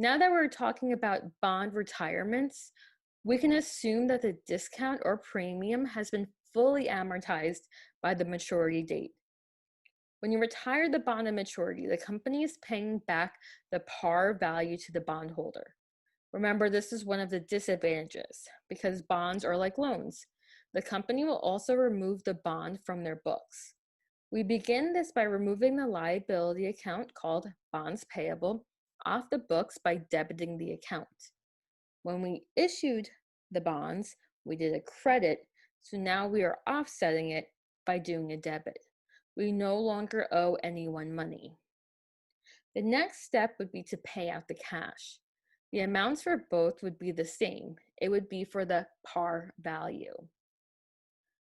Now that we're talking about bond retirements, we can assume that the discount or premium has been fully amortized by the maturity date. When you retire the bond at maturity, the company is paying back the par value to the bondholder. Remember, this is one of the disadvantages because bonds are like loans. The company will also remove the bond from their books. We begin this by removing the liability account called bonds payable off the books by debiting the account. When we issued the bonds, we did a credit, so now we are offsetting it by doing a debit. We no longer owe anyone money. The next step would be to pay out the cash. The amounts for both would be the same. It would be for the par value.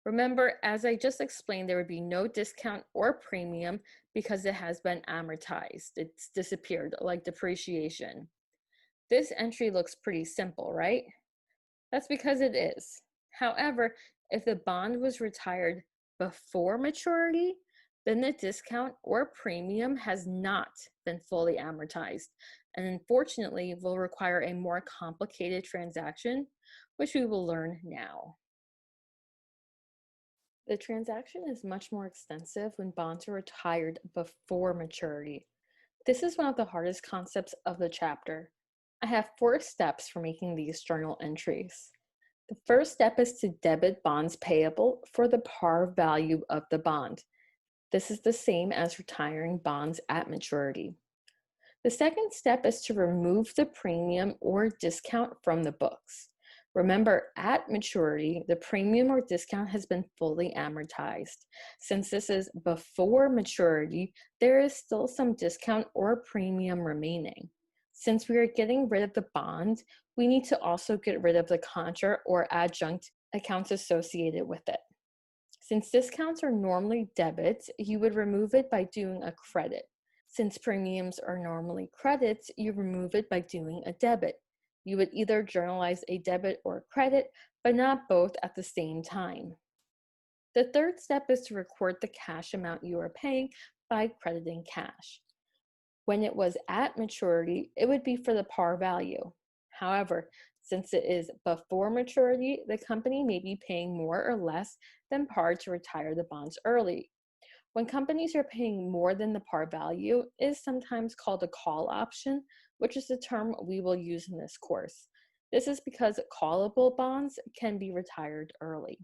Remember, as I just explained, there would be no discount or premium because it has been amortized. It's disappeared like depreciation. This entry looks pretty simple, right? That's because it is. However, if the bond was retired before maturity, then the discount or premium has not been fully amortized, and unfortunately will require a more complicated transaction, which we will learn now. The transaction is much more extensive when bonds are retired before maturity. This is one of the hardest concepts of the chapter. I have 4 steps for making these journal entries. The first step is to debit bonds payable for the par value of the bond. This is the same as retiring bonds at maturity. The second step is to remove the premium or discount from the books. Remember, at maturity, the premium or discount has been fully amortized. Since this is before maturity, there is still some discount or premium remaining. Since we are getting rid of the bond, we need to also get rid of the contra or adjunct accounts associated with it. Since discounts are normally debits, you would remove it by doing a credit. Since premiums are normally credits, you remove it by doing a debit. You would either journalize a debit or a credit, but not both at the same time. The third step is to record the cash amount you are paying by crediting cash. When it was at maturity, it would be for the par value. However, since it is before maturity, the company may be paying more or less than par to retire the bonds early. When companies are paying more than the par value, it is sometimes called a call option, which is the term we will use in this course. This is because callable bonds can be retired early.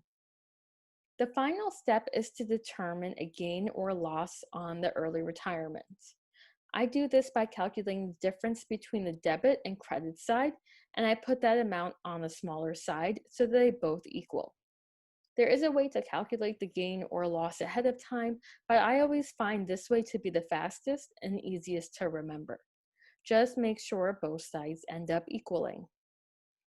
The final step is to determine a gain or loss on the early retirement. I do this by calculating the difference between the debit and credit side, and I put that amount on the smaller side so that they both equal. There is a way to calculate the gain or loss ahead of time, but I always find this way to be the fastest and easiest to remember. Just make sure both sides end up equaling.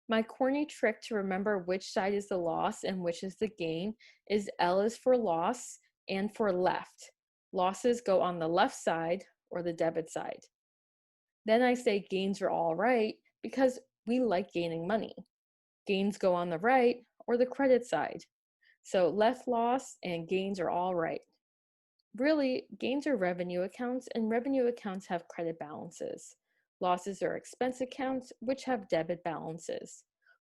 My corny trick to remember which side is the loss and which is the gain is L is for loss and for left. Losses go on the left side or the debit side. Then I say gains are all right because we like gaining money. Gains go on the right or the credit side. So left loss and gains are all right. Really, gains are revenue accounts, and revenue accounts have credit balances. Losses are expense accounts, which have debit balances.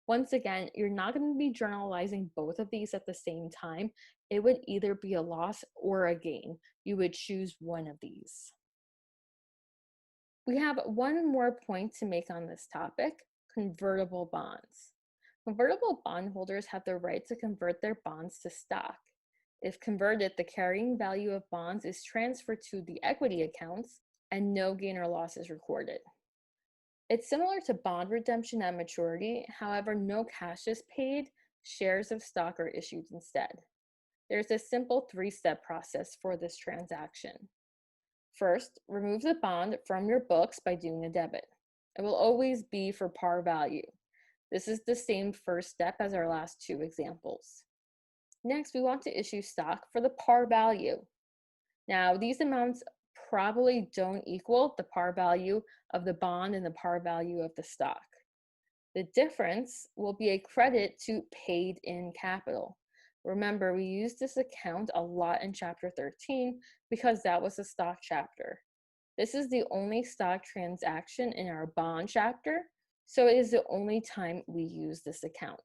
Once again, you're not going to be journalizing both of these at the same time. It would either be a loss or a gain. You would choose one of these. We have one more point to make on this topic: convertible bonds. Convertible bondholders have the right to convert their bonds to stock. If converted, the carrying value of bonds is transferred to the equity accounts and no gain or loss is recorded. It's similar to bond redemption at maturity, however, no cash is paid, shares of stock are issued instead. There's a simple 3-step process for this transaction. First, remove the bond from your books by doing a debit. It will always be for par value. This is the same first step as our last 2 examples. Next, we want to issue stock for the par value. Now, these amounts probably don't equal the par value of the bond and the par value of the stock. The difference will be a credit to paid in capital. Remember, we used this account a lot in chapter 13 because that was a stock chapter. This is the only stock transaction in our bond chapter, so it is the only time we use this account.